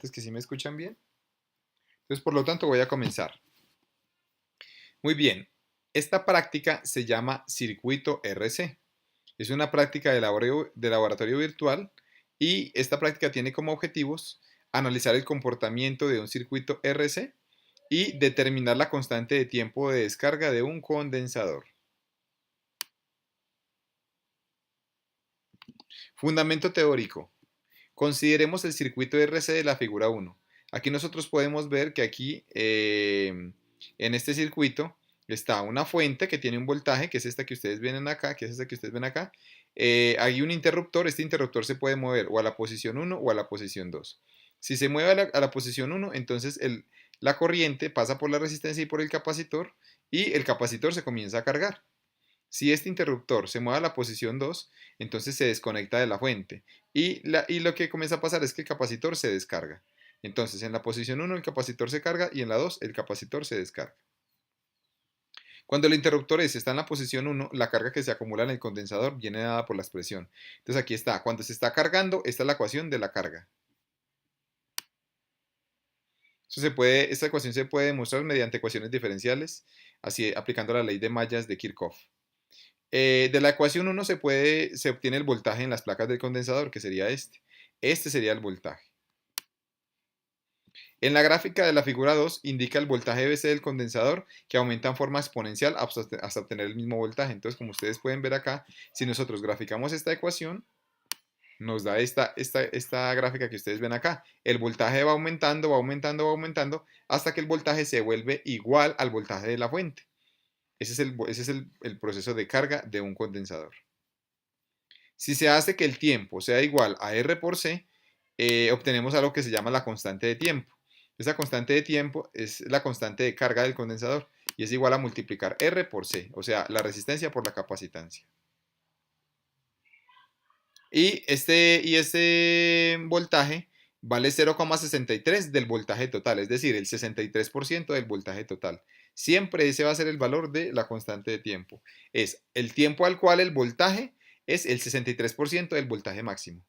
Es que sí me escuchan bien. Entonces, por lo tanto, voy a comenzar. Muy bien. Esta práctica se llama circuito RC. Es una práctica de laboratorio virtual y esta práctica tiene como objetivos analizar el comportamiento de un circuito RC y determinar la constante de tiempo de descarga de un condensador. Fundamento teórico. Consideremos el circuito RC de la figura 1. Aquí nosotros podemos ver que aquí en este circuito está una fuente que tiene un voltaje, que es esta que ustedes ven acá, que es esta que ustedes ven acá. Hay un interruptor, este interruptor se puede mover o a la posición 1 o a la posición 2. Si se mueve a la posición 1, entonces la corriente pasa por la resistencia y por el capacitor y el capacitor se comienza a cargar. Si este interruptor se mueve a la posición 2, entonces se desconecta de la fuente y lo que comienza a pasar es que el capacitor se descarga. Entonces en la posición 1 el capacitor se carga y en la 2 el capacitor se descarga. Cuando el interruptor S está en la posición 1, la carga que se acumula en el condensador viene dada por la expresión. Entonces aquí está, cuando se está cargando, esta es la ecuación de la carga. Esta ecuación se puede demostrar mediante ecuaciones diferenciales, así aplicando la ley de mallas de Kirchhoff. De la ecuación 1 se obtiene el voltaje en las placas del condensador, que sería este. Este sería el voltaje. En la gráfica de la figura 2 indica el voltaje BC del condensador que aumenta en forma exponencial hasta obtener el mismo voltaje. Entonces, como ustedes pueden ver acá, si nosotros graficamos esta ecuación, nos da esta gráfica que ustedes ven acá. El voltaje va aumentando, va aumentando, va aumentando, hasta que el voltaje se vuelve igual al voltaje de la fuente. Ese es el proceso de carga de un condensador. Si se hace que el tiempo sea igual a R por C, obtenemos algo que se llama la constante de tiempo. Esa constante de tiempo es la constante de carga del condensador y es igual a multiplicar R por C, o sea, la resistencia por la capacitancia. Este voltaje vale 0,63 del voltaje total, es decir, el 63% del voltaje total. Siempre ese va a ser el valor de la constante de tiempo. Es el tiempo al cual el voltaje es el 63% del voltaje máximo.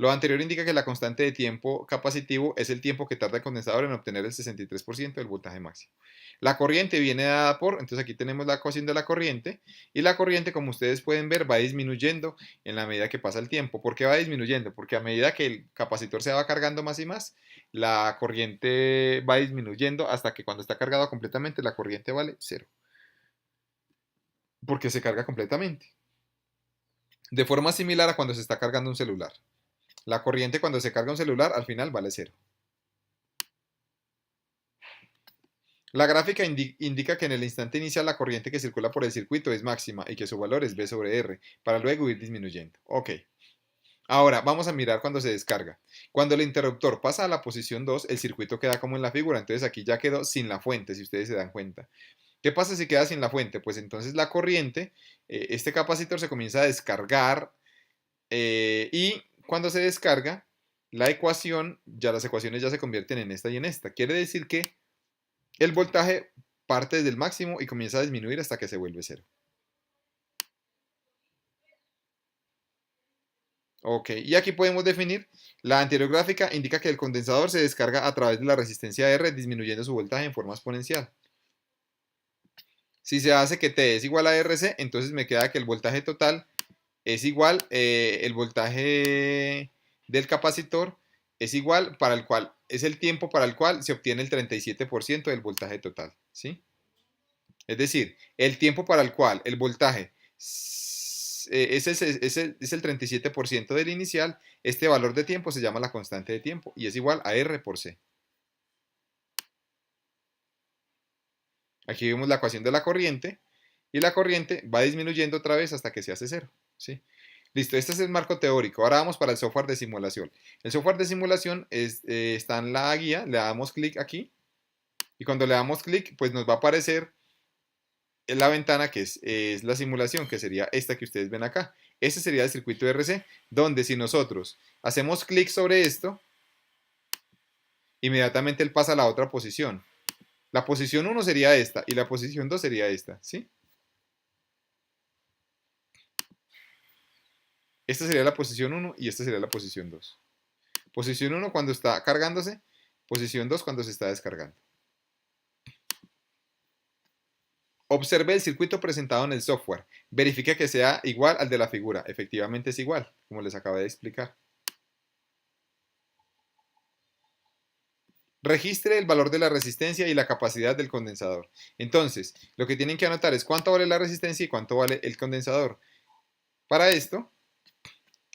Lo anterior indica que la constante de tiempo capacitivo es el tiempo que tarda el condensador en obtener el 63% del voltaje máximo. La corriente viene dada por, entonces aquí tenemos la ecuación de la corriente, y la corriente, como ustedes pueden ver, va disminuyendo en la medida que pasa el tiempo. ¿Por qué va disminuyendo? Porque a medida que el capacitor se va cargando más y más, la corriente va disminuyendo hasta que cuando está cargado completamente la corriente vale cero. Porque se carga completamente. De forma similar a cuando se está cargando un celular. La corriente cuando se carga un celular al final vale cero. La gráfica indica que en el instante inicial la corriente que circula por el circuito es máxima y que su valor es V sobre R, para luego ir disminuyendo. Ok. Ahora, vamos a mirar cuando se descarga. Cuando el interruptor pasa a la posición 2, el circuito queda como en la figura, entonces aquí ya quedó sin la fuente, si ustedes se dan cuenta. ¿Qué pasa si queda sin la fuente? Pues entonces la corriente, este capacitor se comienza a descargar y cuando se descarga, la ecuación, ya las ecuaciones ya se convierten en esta y en esta. Quiere decir que el voltaje parte desde el máximo y comienza a disminuir hasta que se vuelve cero. Ok, y aquí podemos definir, la anterior gráfica indica que el condensador se descarga a través de la resistencia R disminuyendo su voltaje en forma exponencial. Si se hace que T es igual a RC, entonces me queda que el voltaje total es igual, el voltaje del capacitor es igual para el cual, es el tiempo para el cual se obtiene el 37% del voltaje total, ¿sí? Es decir, el tiempo para el cual el voltaje es el 37% del inicial, este valor de tiempo se llama la constante de tiempo y es igual a R por C. Aquí vemos la ecuación de la corriente y la corriente va disminuyendo otra vez hasta que se hace cero, ¿sí? Listo, este es el marco teórico. Ahora vamos para el software de simulación. El software de simulación está en la guía, le damos clic aquí y cuando le damos clic, pues nos va a aparecer en la ventana que es la simulación, que sería esta que ustedes ven acá. Este sería el circuito RC, donde si nosotros hacemos clic sobre esto, inmediatamente él pasa a la otra posición. La posición 1 sería esta y la posición 2 sería esta, ¿sí? Esta sería la posición 1 y esta sería la posición 2. Posición 1 cuando está cargándose, posición 2 cuando se está descargando. Observe el circuito presentado en el software. Verifique que sea igual al de la figura. Efectivamente es igual, como les acabé de explicar. Registre el valor de la resistencia y la capacidad del condensador. Entonces, lo que tienen que anotar es cuánto vale la resistencia y cuánto vale el condensador. Para esto,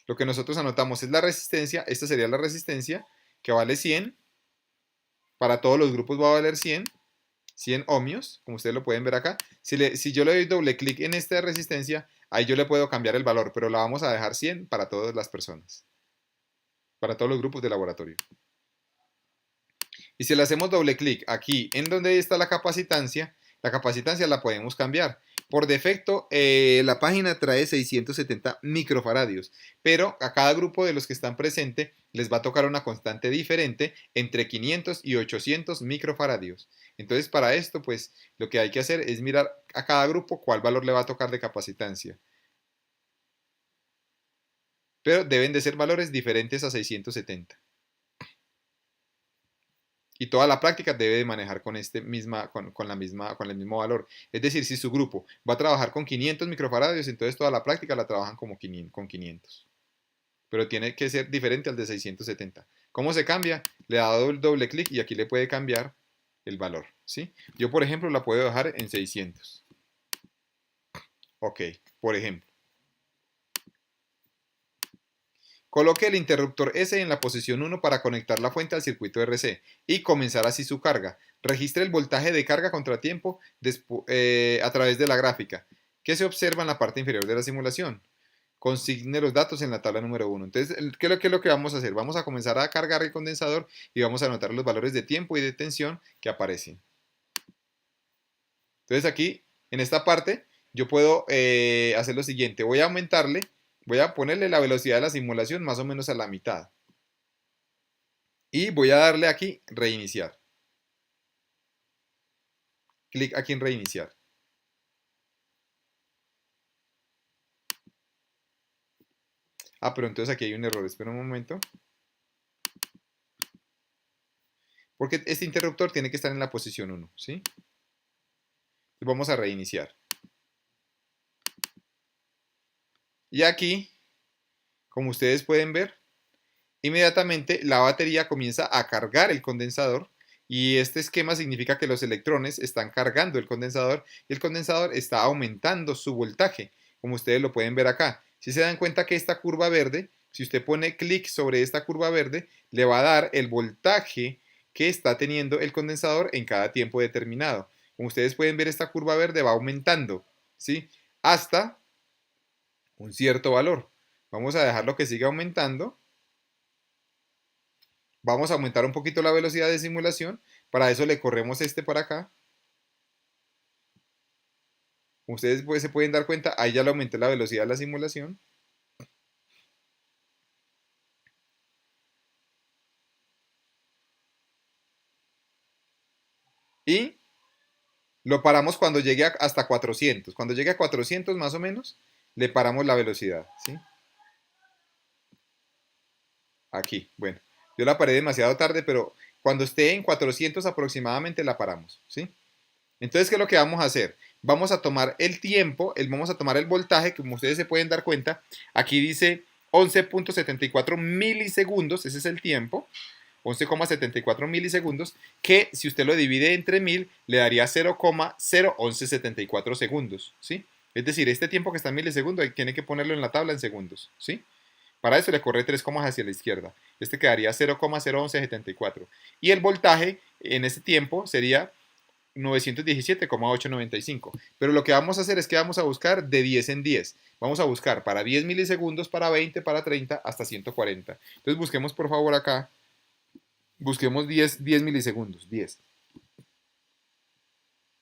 lo que nosotros anotamos es la resistencia. Esta sería la resistencia, que vale 100. Para todos los grupos va a valer 100 ohmios, como ustedes lo pueden ver acá. Si yo le doy doble clic en esta resistencia, ahí yo le puedo cambiar el valor, pero la vamos a dejar 100 para todas las personas, para todos los grupos de laboratorio. Y si le hacemos doble clic aquí en donde está la capacitancia la podemos cambiar. Por defecto, la página trae 670 microfaradios, pero a cada grupo de los que están presentes les va a tocar una constante diferente entre 500 y 800 microfaradios. Entonces, para esto, pues, lo que hay que hacer es mirar a cada grupo cuál valor le va a tocar de capacitancia. Pero deben de ser valores diferentes a 670. Y toda la práctica debe de manejar con el mismo valor. Es decir, si su grupo va a trabajar con 500 microfaradios, entonces toda la práctica la trabajan como con 500. Pero tiene que ser diferente al de 670. ¿Cómo se cambia? Le da doble clic y aquí le puede cambiar el valor, ¿sí? Yo, por ejemplo, la puedo dejar en 600. Ok, por ejemplo. Coloque el interruptor S en la posición 1 para conectar la fuente al circuito RC y comenzar así su carga. Registre el voltaje de carga contratiempo a través de la gráfica, que se observa en la parte inferior de la simulación. Consigne los datos en la tabla número 1. Entonces, ¿qué es lo que vamos a hacer? Vamos a comenzar a cargar el condensador y vamos a anotar los valores de tiempo y de tensión que aparecen. Entonces aquí, en esta parte, yo puedo hacer lo siguiente. Voy a ponerle la velocidad de la simulación más o menos a la mitad. Y voy a darle aquí reiniciar. Clic aquí en reiniciar. Pero entonces aquí hay un error. Espera un momento. Porque este interruptor tiene que estar en la posición 1, ¿sí? Vamos a reiniciar. Y aquí, como ustedes pueden ver, inmediatamente la batería comienza a cargar el condensador y este esquema significa que los electrones están cargando el condensador y el condensador está aumentando su voltaje, como ustedes lo pueden ver acá. Si se dan cuenta que esta curva verde, si usted pone clic sobre esta curva verde, le va a dar el voltaje que está teniendo el condensador en cada tiempo determinado. Como ustedes pueden ver, esta curva verde va aumentando, ¿sí? Hasta un cierto valor. Vamos a dejarlo que siga aumentando. Vamos a aumentar un poquito la velocidad de simulación. Para eso le corremos este para acá. Ustedes pues, se pueden dar cuenta, ahí ya le aumenté la velocidad de la simulación. Y lo paramos cuando llegue hasta 400. Cuando llegue a 400 más o menos, le paramos la velocidad, ¿sí? Aquí, bueno. Yo la paré demasiado tarde, pero cuando esté en 400 aproximadamente la paramos, ¿sí? Entonces, ¿qué es lo que vamos a hacer? Vamos a tomar el tiempo, vamos a tomar el voltaje, como ustedes se pueden dar cuenta. Aquí dice 11.74 milisegundos, ese es el tiempo. 11,74 milisegundos, que si usted lo divide entre 1000, le daría 0,01174 segundos, ¿sí? Es decir, este tiempo que está en milisegundos, tiene que ponerlo en la tabla en segundos, ¿sí? Para eso le corre 3 comas hacia la izquierda. Este quedaría 0,01174. Y el voltaje en este tiempo sería 917,895. Pero lo que vamos a hacer es que vamos a buscar de 10 en 10. Vamos a buscar para 10 milisegundos, para 20, para 30, hasta 140. Entonces busquemos por favor acá. Busquemos 10 milisegundos. 10.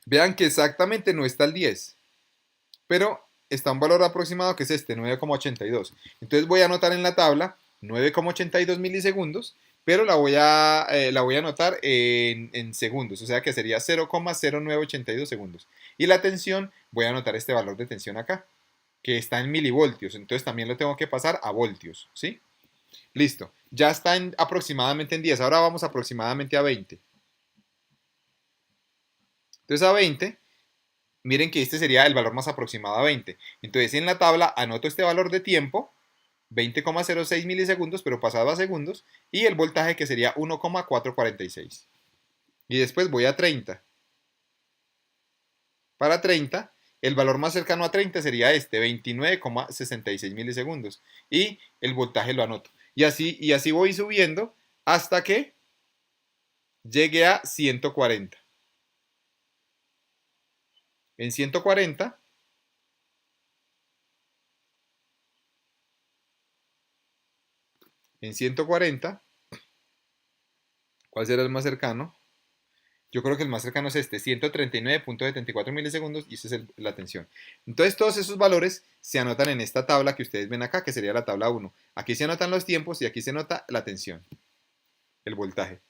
Vean que exactamente no está el 10. Pero está un valor aproximado que es este, 9,82. Entonces voy a anotar en la tabla 9,82 milisegundos, pero la voy a anotar en segundos, o sea que sería 0,0982 segundos. Y la tensión, voy a anotar este valor de tensión acá. que está en milivoltios, entonces también lo tengo que pasar a voltios, ¿sí? Listo, ya está aproximadamente en 10, ahora vamos aproximadamente a 20. Entonces a 20, miren que este sería el valor más aproximado a 20. Entonces en la tabla anoto este valor de tiempo, 20,06 milisegundos, pero pasado a segundos, y el voltaje que sería 1,446. Y después voy a 30. Para 30, el valor más cercano a 30 sería este, 29,66 milisegundos. Y el voltaje lo anoto. Y así voy subiendo hasta que llegue a 140. En 140, en 140, ¿cuál será el más cercano? Yo creo que el más cercano es este, 139,74 milisegundos, y esa es la tensión. Entonces todos esos valores se anotan en esta tabla que ustedes ven acá, que sería la tabla 1. Aquí se anotan los tiempos y aquí se nota la tensión, el voltaje.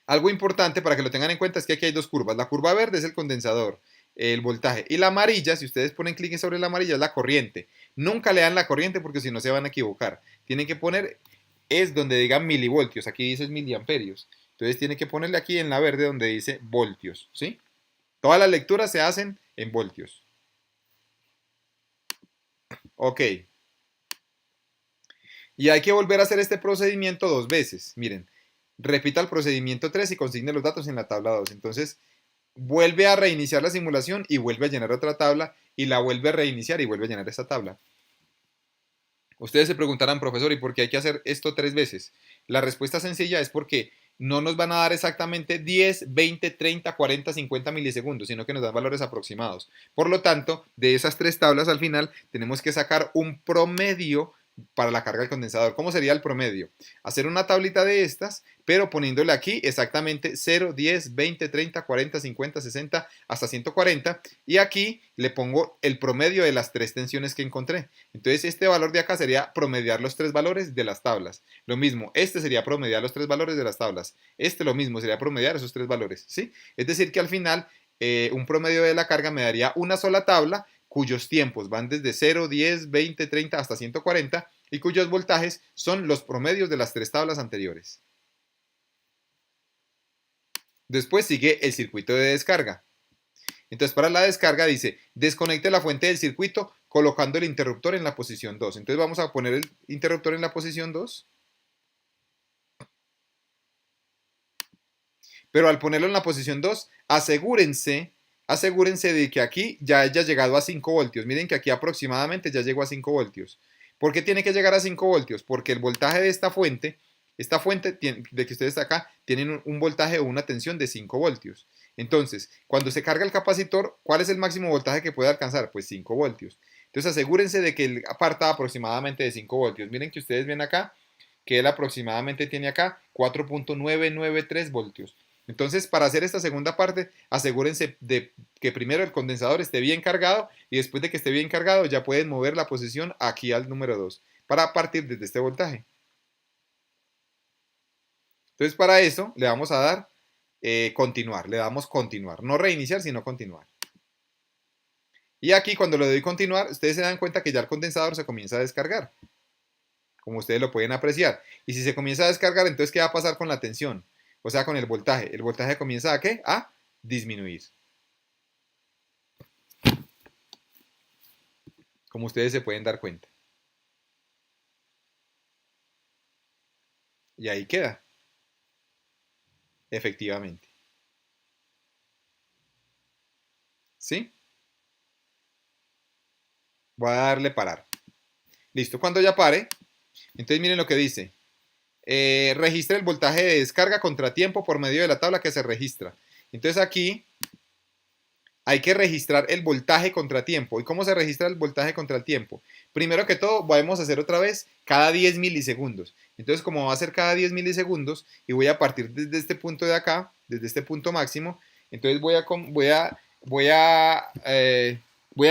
Algo importante para que lo tengan en cuenta es que aquí hay dos curvas. La curva verde es el condensador, el voltaje. Y la amarilla, si ustedes ponen clic sobre la amarilla, es la corriente. Nunca le dan la corriente porque si no se van a equivocar. Tienen que poner, es donde digan milivoltios. Aquí dice miliamperios. Entonces tienen que ponerle aquí en la verde donde dice voltios, ¿sí? Todas las lecturas se hacen en voltios. Ok. Y hay que volver a hacer este procedimiento dos veces. Miren, repita el procedimiento 3 y consigne los datos en la tabla 2. Entonces, vuelve a reiniciar la simulación y vuelve a llenar otra tabla y la vuelve a reiniciar y vuelve a llenar esta tabla. Ustedes se preguntarán, profesor, ¿y por qué hay que hacer esto tres veces? La respuesta sencilla es porque no nos van a dar exactamente 10, 20, 30, 40, 50 milisegundos, sino que nos dan valores aproximados. Por lo tanto, de esas tres tablas al final tenemos que sacar un promedio para la carga del condensador. ¿Cómo sería el promedio? Hacer una tablita de estas, pero poniéndole aquí exactamente 0, 10, 20, 30, 40, 50, 60, hasta 140. Y aquí le pongo el promedio de las tres tensiones que encontré. Entonces este valor de acá sería promediar los tres valores de las tablas. Lo mismo, este sería promediar los tres valores de las tablas. Este lo mismo, sería promediar esos tres valores, ¿sí? Es decir que al final un promedio de la carga me daría una sola tabla cuyos tiempos van desde 0, 10, 20, 30 hasta 140 y cuyos voltajes son los promedios de las tres tablas anteriores. Después sigue el circuito de descarga. Entonces para la descarga dice, desconecte la fuente del circuito colocando el interruptor en la posición 2. Entonces vamos a poner el interruptor en la posición 2. Pero al ponerlo en la posición 2, asegúrense de que aquí ya haya llegado a 5 voltios. Miren que aquí aproximadamente ya llegó a 5 voltios. ¿Por qué tiene que llegar a 5 voltios? Porque el voltaje de esta fuente de que ustedes acá, tienen un voltaje o una tensión de 5 voltios. Entonces, cuando se carga el capacitor, ¿cuál es el máximo voltaje que puede alcanzar? Pues 5 voltios. Entonces asegúrense de que él parta aproximadamente de 5 voltios. Miren que ustedes ven acá que él aproximadamente tiene acá 4,993 voltios. Entonces, para hacer esta segunda parte, asegúrense de que primero el condensador esté bien cargado y después de que esté bien cargado ya pueden mover la posición aquí al número 2 para partir desde este voltaje. Entonces, para eso le vamos a dar continuar, le damos continuar, no reiniciar, sino continuar. Y aquí cuando le doy continuar, ustedes se dan cuenta que ya el condensador se comienza a descargar, como ustedes lo pueden apreciar. Y si se comienza a descargar, entonces ¿qué va a pasar con la tensión? O sea, con el voltaje. El voltaje comienza ¿a qué? A disminuir. Como ustedes se pueden dar cuenta. Y ahí queda. Efectivamente. ¿Sí? Voy a darle parar. Listo. Cuando ya pare, entonces miren lo que dice. Registra el voltaje de descarga contratiempo por medio de la tabla que se registra. Entonces aquí hay que registrar el voltaje contratiempo. ¿Y cómo se registra el voltaje contra el tiempo? Primero que todo, vamos a hacer otra vez cada 10 milisegundos. Entonces, como va a ser cada 10 milisegundos y voy a partir desde este punto de acá, desde este punto máximo, entonces voy a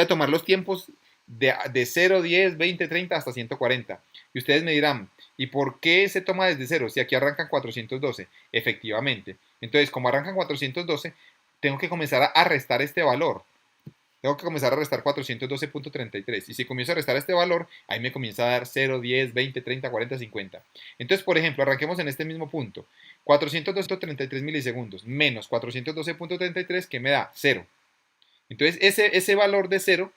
tomar los tiempos de 0, 10, 20, 30 hasta 140. Y ustedes me dirán, ¿y por qué se toma desde 0 si aquí arrancan 412? Efectivamente. Entonces, como arrancan 412, tengo que comenzar a restar este valor. tengo que comenzar a restar 412.33. Y si comienzo a restar este valor, ahí me comienza a dar 0, 10, 20, 30, 40, 50. Entonces, por ejemplo, arranquemos en este mismo punto. 412.33 milisegundos menos 412.33, que me da 0. Entonces, ese valor de 0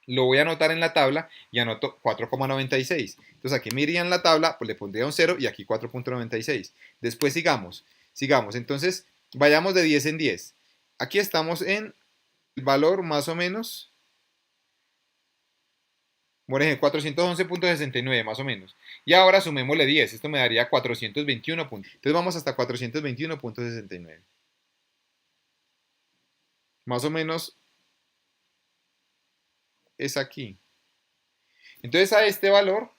lo voy a anotar en la tabla y anoto 4,96. Entonces aquí me iría en la tabla, pues le pondría un 0 y aquí 4,96. Después sigamos. Entonces vayamos de 10 en 10. Aquí estamos en el valor más o menos, por ejemplo, 411.69 más o menos. Y ahora sumémosle 10, esto me daría 421 puntos. Entonces vamos hasta 421.69. Más o menos es aquí. Entonces a este valor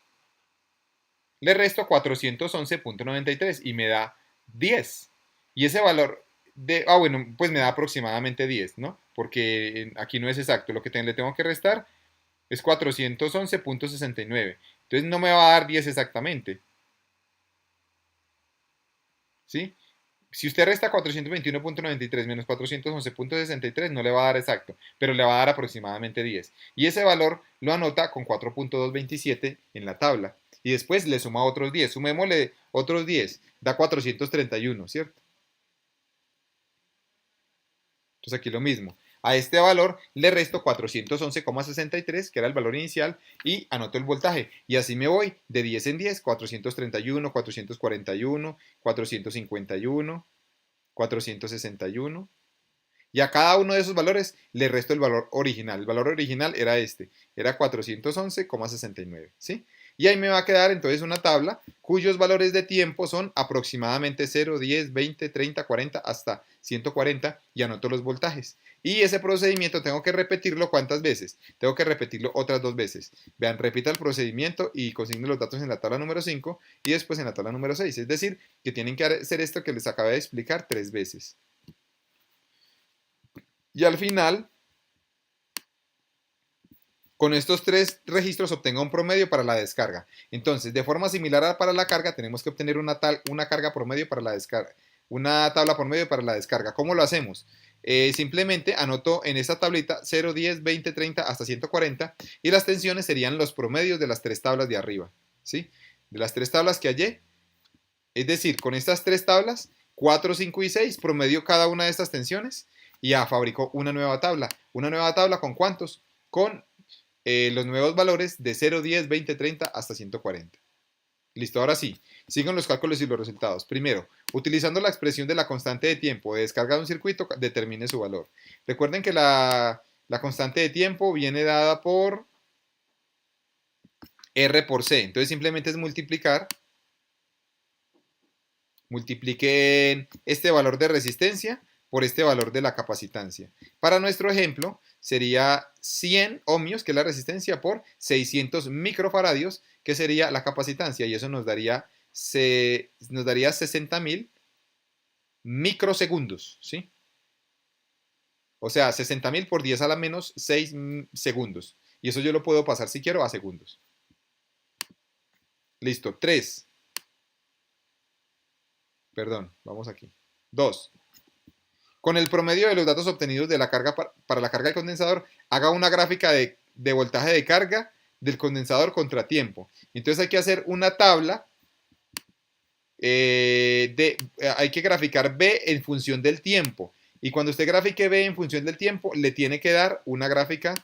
le resto 411.93 y me da 10. Y ese valor bueno, pues me da aproximadamente 10, ¿no? Porque aquí no es exacto. Lo que le tengo que restar es 411.69. Entonces no me va a dar 10 exactamente. ¿Sí? Si usted resta 421.93 menos 411.63, no le va a dar exacto, pero le va a dar aproximadamente 10. Y ese valor lo anota con 4.227 en la tabla. Y después le suma otros 10. Sumémosle otros 10. Da 431, ¿cierto? Entonces aquí lo mismo. A este valor le resto 411,63, que era el valor inicial, y anoto el voltaje. Y así me voy de 10 en 10, 431, 441, 451, 461. Y a cada uno de esos valores le resto el valor original. El valor original era este, era 411,69, ¿sí? Y ahí me va a quedar entonces una tabla cuyos valores de tiempo son aproximadamente 0, 10, 20, 30, 40 hasta 140 y anoto los voltajes. Y ese procedimiento tengo que repetirlo ¿cuántas veces? Tengo que repetirlo otras 2 veces. Vean, repita el procedimiento y consignen los datos en la tabla número 5 y después en la tabla número 6. Es decir, que tienen que hacer esto que les acabé de explicar 3 veces. Y al final, con estos 3 registros obtengo un promedio para la descarga. Entonces, de forma similar a para la carga, tenemos que obtener una carga promedio para la descarga, una tabla promedio para la descarga. ¿Cómo lo hacemos? Simplemente anoto en esta tablita 0, 10, 20, 30 hasta 140 y las tensiones serían los promedios de las 3 tablas de arriba, ¿sí? De las 3 tablas que hallé. Es decir, con estas 3 tablas, 4, 5 y 6, promedio cada una de estas tensiones y ya fabricó una nueva tabla. ¿Una nueva tabla con cuántos? Con los nuevos valores de 0, 10, 20, 30 hasta 140. Listo, ahora sí, sigan los cálculos y los resultados. Primero, utilizando la expresión de la constante de tiempo de descarga de un circuito, determine su valor. Recuerden que la constante de tiempo viene dada por R por C. Entonces simplemente es multipliquen este valor de resistencia por este valor de la capacitancia. Para nuestro ejemplo sería 100 ohmios, que es la resistencia, por 600 microfaradios, que sería la capacitancia, y eso nos daría 60.000 microsegundos, ¿sí? O sea, 60.000 por 10 a la menos 6 segundos. Y eso yo lo puedo pasar si quiero a segundos. Listo, 3. Perdón, vamos aquí. 2. Con el promedio de los datos obtenidos de la carga para la carga del condensador, haga una gráfica de voltaje de carga del condensador contra tiempo. Entonces hay que hacer una tabla, hay que graficar B en función del tiempo. Y cuando usted grafique B en función del tiempo, le tiene que dar una gráfica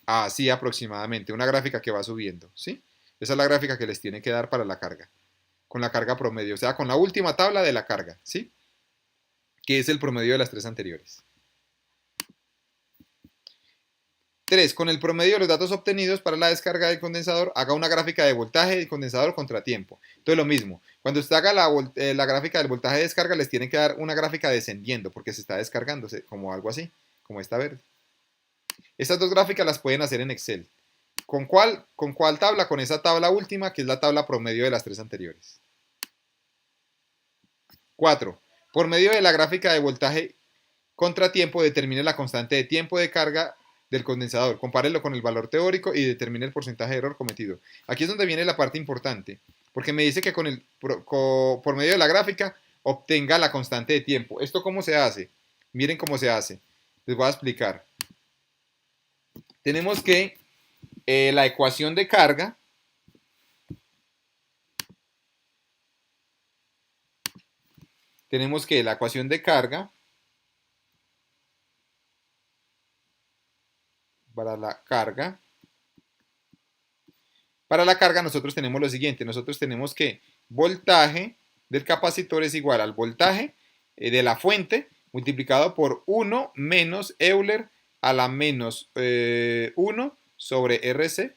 así aproximadamente, una gráfica que va subiendo, ¿sí? Esa es la gráfica que les tiene que dar para la carga, con la carga promedio, o sea, con la última tabla de la carga, ¿sí? Que es el promedio de las 3 anteriores. 3. Con el promedio de los datos obtenidos para la descarga del condensador, haga una gráfica de voltaje del condensador contra tiempo. Entonces lo mismo, cuando usted haga la gráfica del voltaje de descarga, les tiene que dar una gráfica descendiendo, porque se está descargando, como algo así, como esta verde. Estas 2 gráficas las pueden hacer en Excel. ¿Con cuál tabla? Con esa tabla última, que es la tabla promedio de las 3 anteriores. 4. Por medio de la gráfica de voltaje contra tiempo, determine la constante de tiempo de carga del condensador, compárelo con el valor teórico y determine el porcentaje de error cometido. Aquí es donde viene la parte importante, porque me dice que por medio de la gráfica obtenga la constante de tiempo. ¿Esto cómo se hace? Miren cómo se hace. Les voy a explicar. tenemos que la ecuación de carga la ecuación de carga para la carga nosotros tenemos lo siguiente, nosotros tenemos que voltaje del capacitor es igual al voltaje de la fuente multiplicado por 1 menos Euler a la menos 1 sobre RC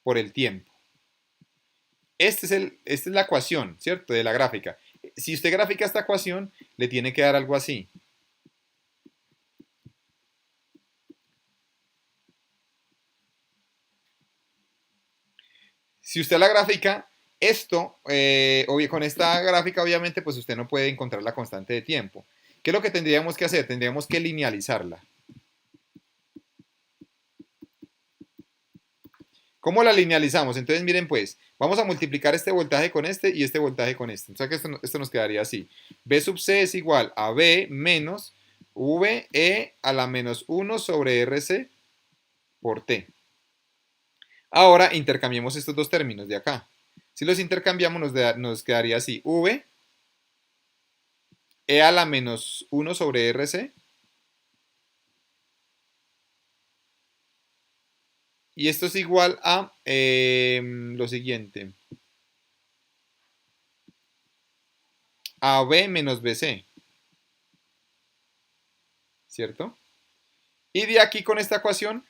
por el tiempo. Esta es la ecuación, ¿cierto? De la gráfica. Si usted grafica esta ecuación, le tiene que dar algo así. Si usted la gráfica, con esta gráfica obviamente, pues usted no puede encontrar la constante de tiempo. ¿Qué es lo que tendríamos que hacer? Tendríamos que linealizarla. ¿Cómo la linealizamos? Entonces miren pues, vamos a multiplicar este voltaje con este y este voltaje con este. Entonces esto nos quedaría así. B sub C es igual a B menos VE a la menos 1 sobre RC por T. Ahora intercambiemos estos dos términos de acá. Si los intercambiamos nos quedaría así. V E a la menos 1 sobre RC. Y esto es igual a lo siguiente. A B menos BC. ¿Cierto? Y de aquí con esta ecuación,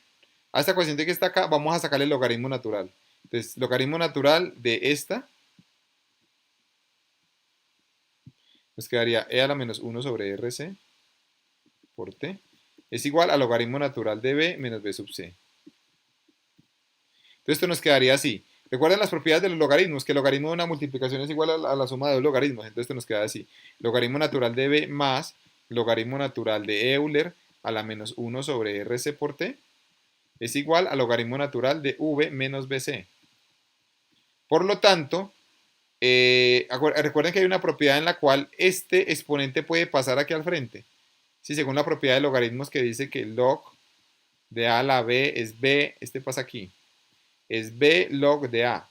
a esta ecuación de que está acá, vamos a sacar el logaritmo natural. Entonces, logaritmo natural de esta nos quedaría E a la menos 1 sobre RC por T es igual al logaritmo natural de B menos B sub C. Entonces esto nos quedaría así. Recuerden las propiedades de los logaritmos, que el logaritmo de una multiplicación es igual a la suma de dos logaritmos. Entonces esto nos queda así. Logaritmo natural de B más logaritmo natural de Euler a la menos 1 sobre RC por T es igual al logaritmo natural de V menos BC. Por lo tanto, recuerden que hay una propiedad en la cual este exponente puede pasar aquí al frente. Sí, según la propiedad de logaritmos que dice que log de A a la B es B, este pasa aquí, es B log de A.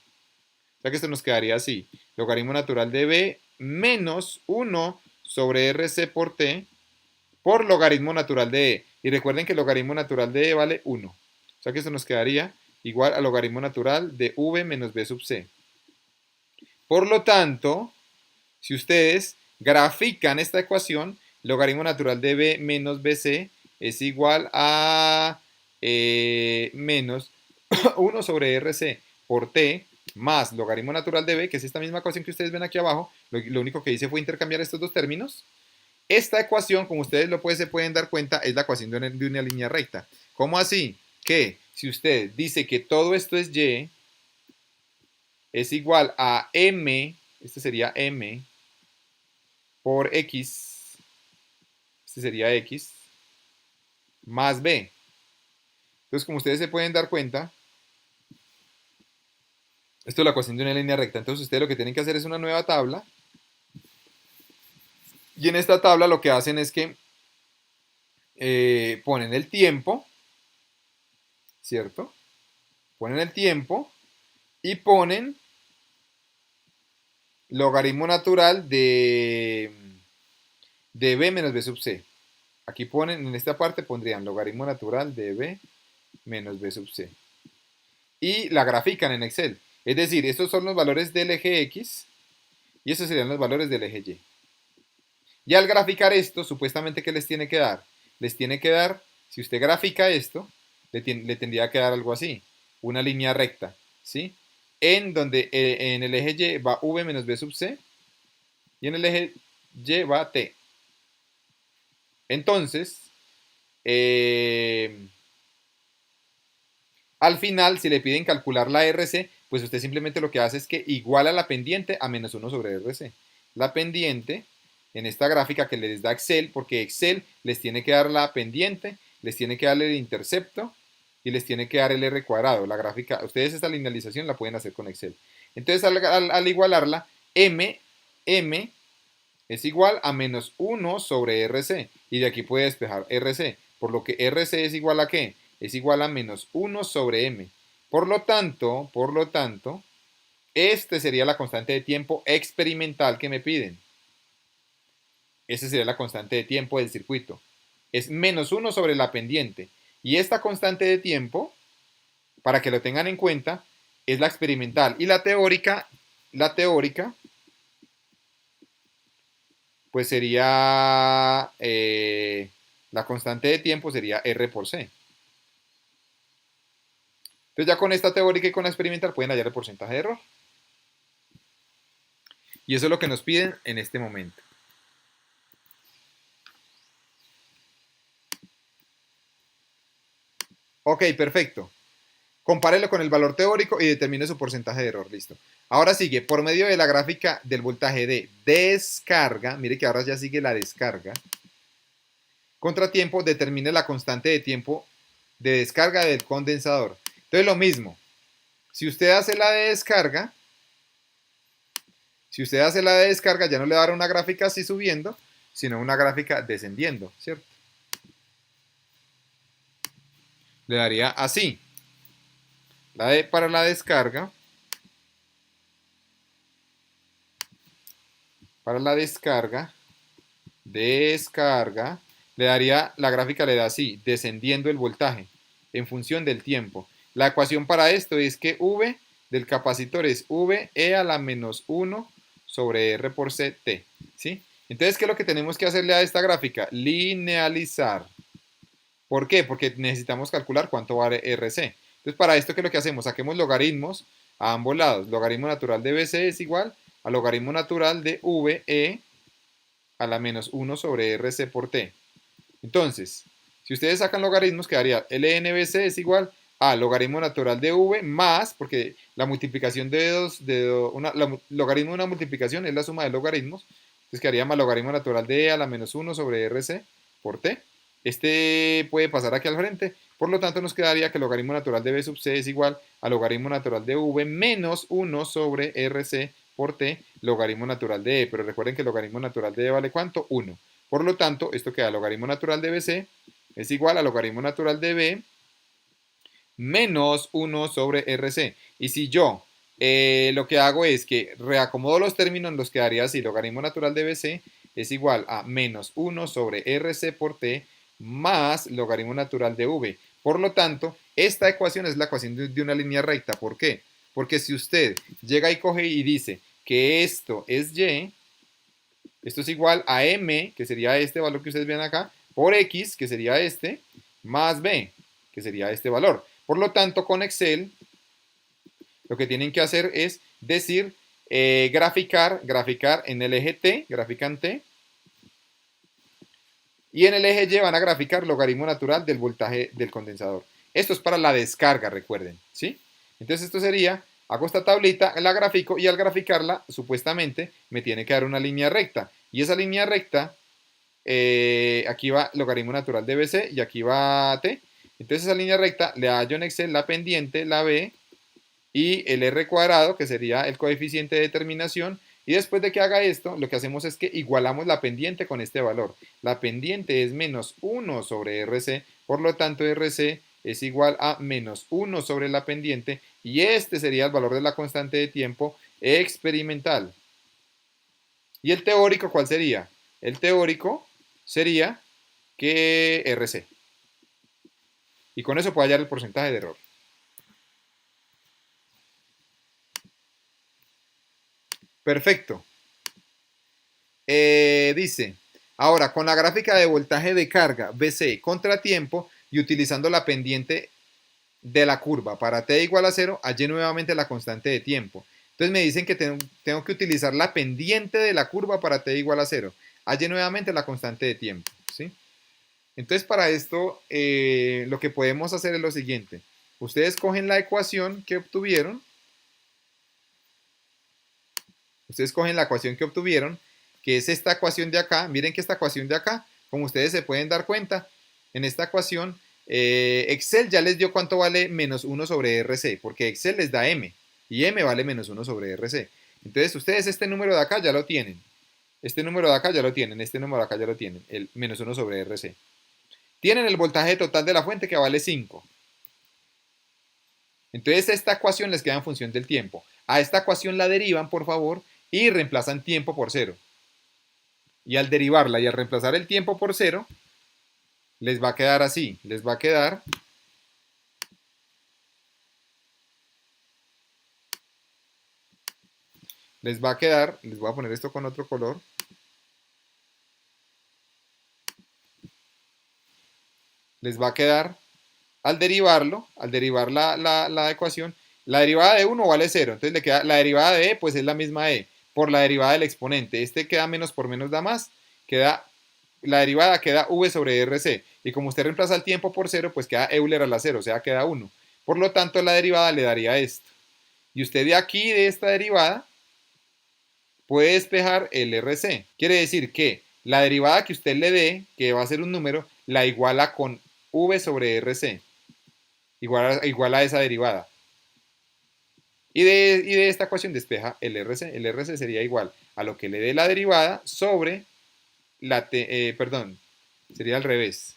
O sea que esto nos quedaría así. Logaritmo natural de B menos 1 sobre RC por T por logaritmo natural de E. Y recuerden que el logaritmo natural de E vale 1. O sea que esto nos quedaría igual al logaritmo natural de V menos B sub C. Por lo tanto, si ustedes grafican esta ecuación, logaritmo natural de B menos BC es igual a menos 1 sobre RC por T más logaritmo natural de B, que es esta misma ecuación que ustedes ven aquí abajo. Lo único que hice fue intercambiar estos dos términos. Esta ecuación, como ustedes se pueden dar cuenta, es la ecuación de una línea recta. ¿Cómo así? Que si usted dice que todo esto es Y, es igual a M, este sería M, por X, este sería X, más B. Entonces, como ustedes se pueden dar cuenta, esto es la ecuación de una línea recta. Entonces, ustedes lo que tienen que hacer es una nueva tabla. Y en esta tabla lo que hacen es que ponen el tiempo, ¿cierto? Ponen el tiempo y ponen logaritmo natural de B menos B sub C. Aquí ponen, en esta parte pondrían logaritmo natural de B menos B sub C. Y la grafican en Excel. Es decir, estos son los valores del eje X y estos serían los valores del eje Y. Y al graficar esto, supuestamente, ¿qué les tiene que dar? Les tiene que dar, si usted grafica esto, le tendría que dar algo así, una línea recta, ¿sí? En donde en el eje Y va V menos B sub C y en el eje Y va T. Entonces, al final, si le piden calcular la RC, pues usted simplemente lo que hace es que iguala la pendiente a menos 1 sobre RC. La pendiente, en esta gráfica que les da Excel, porque Excel les tiene que dar la pendiente, les tiene que dar el intercepto y les tiene que dar el R cuadrado. La gráfica, ustedes esta linealización la pueden hacer con Excel. Entonces, al igualarla, M es igual a menos 1 sobre RC. Y de aquí puede despejar RC. Por lo que RC es igual a ¿qué? es igual a menos 1 sobre m. Por lo tanto, este sería la constante de tiempo experimental que me piden. Esa sería la constante de tiempo del circuito. Es menos 1 sobre la pendiente. Y esta constante de tiempo, para que lo tengan en cuenta, es la experimental. Y la teórica, pues sería, la constante de tiempo sería R por C. Entonces ya con esta teórica y con la experimental pueden hallar el porcentaje de error. Y eso es lo que nos piden en este momento. Ok, perfecto. Compárelo con el valor teórico y determine su porcentaje de error. Listo. Ahora sigue, por medio de la gráfica del voltaje de descarga, mire que ahora ya sigue la descarga, contratiempo, determine la constante de tiempo de descarga del condensador. Entonces lo mismo, si usted hace la de descarga, ya no le va a dar una gráfica así subiendo, sino una gráfica descendiendo, ¿cierto? Le daría así. Para la descarga, le daría, la gráfica le da así, descendiendo el voltaje en función del tiempo. La ecuación para esto es que V del capacitor es V e a la menos 1 sobre R por CT, ¿sí? Entonces, ¿qué es lo que tenemos que hacerle a esta gráfica? Linealizar. ¿Por qué? Porque necesitamos calcular cuánto vale RC. Entonces, para esto, ¿qué es lo que hacemos? Saquemos logaritmos a ambos lados. Logaritmo natural de BC es igual a logaritmo natural de VE a la menos 1 sobre RC por T. Entonces, si ustedes sacan logaritmos, quedaría LNBC es igual a logaritmo natural de V más, porque la multiplicación logaritmo de una multiplicación es la suma de logaritmos, entonces quedaría más logaritmo natural de E a la menos 1 sobre RC por T. Este puede pasar aquí al frente, por lo tanto nos quedaría que el logaritmo natural de B sub C es igual a logaritmo natural de V menos 1 sobre RC por T, logaritmo natural de E, pero recuerden que el logaritmo natural de E vale ¿cuánto? 1. Por lo tanto, esto queda logaritmo natural de BC es igual a logaritmo natural de B menos 1 sobre RC. Y si yo lo que hago es que reacomodo los términos, nos quedaría así, logaritmo natural de BC es igual a menos 1 sobre RC por T más logaritmo natural de V. Por lo tanto, esta ecuación es la ecuación de una línea recta. ¿Por qué? Porque si usted llega y coge y dice que esto es Y, esto es igual a M, que sería este valor que ustedes ven acá, por X, que sería este, más B, que sería este valor. Por lo tanto, con Excel, lo que tienen que hacer es decir, graficar en el eje T, grafican T, y en el eje Y van a graficar logaritmo natural del voltaje del condensador. Esto es para la descarga, recuerden, ¿sí? Entonces esto sería, hago esta tablita, la grafico y al graficarla, supuestamente, me tiene que dar una línea recta. Y esa línea recta, aquí va logaritmo natural de BC y aquí va T. Entonces esa línea recta le hallo en Excel la pendiente, la B, y el R cuadrado, que sería el coeficiente de determinación. Y después de que haga esto, lo que hacemos es que igualamos la pendiente con este valor. La pendiente es menos 1 sobre RC, por lo tanto RC es igual a menos 1 sobre la pendiente y este sería el valor de la constante de tiempo experimental. ¿Y el teórico cuál sería? El teórico sería que RC. Y con eso puedo hallar el porcentaje de error. Perfecto. Dice, ahora con la gráfica de voltaje de carga BC contratiempo y utilizando la pendiente de la curva para t igual a 0, hallé nuevamente la constante de tiempo. Entonces me dicen que tengo que utilizar la pendiente de la curva para t igual a 0. Hallé nuevamente la constante de tiempo. ¿Sí? Entonces para esto lo que podemos hacer es lo siguiente. Ustedes cogen la ecuación que obtuvieron. Que es esta ecuación de acá. Miren que esta ecuación de acá, como ustedes se pueden dar cuenta, en esta ecuación, Excel ya les dio cuánto vale menos 1 sobre RC, porque Excel les da M, y M vale menos 1 sobre RC. Entonces ustedes este número de acá ya lo tienen. Este número de acá ya lo tienen, este número de acá ya lo tienen, el menos 1 sobre RC. Tienen el voltaje total de la fuente que vale 5. Entonces esta ecuación les queda en función del tiempo. A esta ecuación la derivan, por favor, y reemplazan tiempo por 0. Y al derivarla y al reemplazar el tiempo por 0, les va a quedar así. Les va a quedar les voy a poner esto con otro color. Les va a quedar, al derivarlo, al derivar la ecuación, la derivada de 1 vale 0. Entonces le queda la derivada de e, pues es la misma e, por la derivada del exponente. Este queda menos por menos da más, la derivada queda v sobre rc. Y como usted reemplaza el tiempo por 0, pues queda Euler a la 0, o sea, queda 1. Por lo tanto, la derivada le daría esto. Y usted de aquí, de esta derivada, puede despejar el RC. Quiere decir que la derivada que usted le dé, que va a ser un número, la iguala con v sobre RC. Igual a esa derivada. Y de esta ecuación despeja el RC. El RC sería igual a lo que le dé la derivada sobre perdón, sería al revés.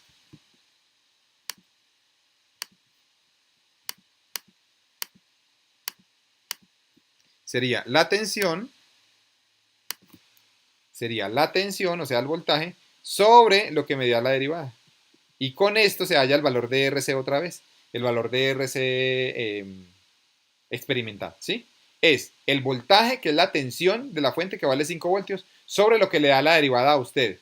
Sería la tensión, o sea, el voltaje, sobre lo que me da la derivada. Y con esto se halla el valor de RC otra vez. El valor de RC experimental, ¿sí? Es el voltaje, que es la tensión de la fuente, que vale 5 voltios, sobre lo que le da la derivada a usted.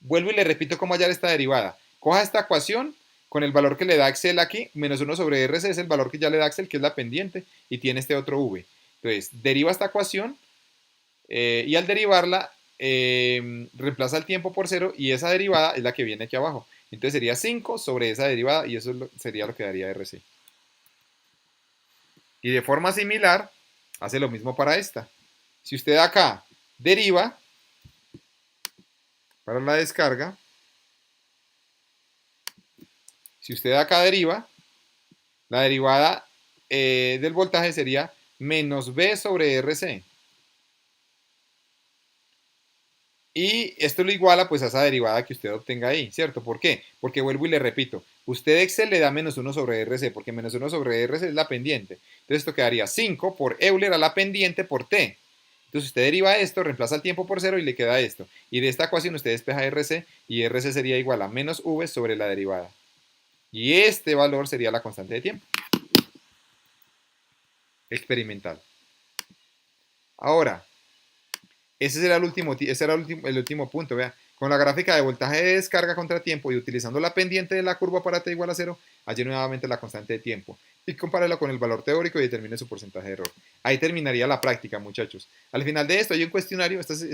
Vuelvo y le repito cómo hallar esta derivada. Coja esta ecuación con el valor que le da Excel aquí, menos 1 sobre RC es el valor que ya le da Excel, que es la pendiente, y tiene este otro V. Entonces, deriva esta ecuación y al derivarla, reemplaza el tiempo por 0 y esa derivada es la que viene aquí abajo. Entonces sería 5 sobre esa derivada y eso sería lo que daría RC. Y de forma similar, hace lo mismo para esta. Si usted acá deriva, para la descarga, si usted acá deriva, la derivada del voltaje sería menos V sobre RC. Y esto lo iguala pues a esa derivada que usted obtenga ahí, ¿cierto? ¿Por qué? Porque vuelvo y le repito, usted Excel le da menos 1 sobre RC, porque menos 1 sobre RC es la pendiente. Entonces esto quedaría 5 por Euler a la pendiente por T. Entonces usted deriva esto, reemplaza el tiempo por 0 y le queda esto. Y de esta ecuación usted despeja RC y RC sería igual a menos V sobre la derivada. Y este valor sería la constante de tiempo experimental. Ahora, ese era el último punto, vea. Con la gráfica de voltaje de descarga contra tiempo y utilizando la pendiente de la curva para t igual a 0, halle nuevamente la constante de tiempo y compárela con el valor teórico y determine su porcentaje de error. Ahí terminaría la práctica, muchachos. Al final de esto hay un cuestionario,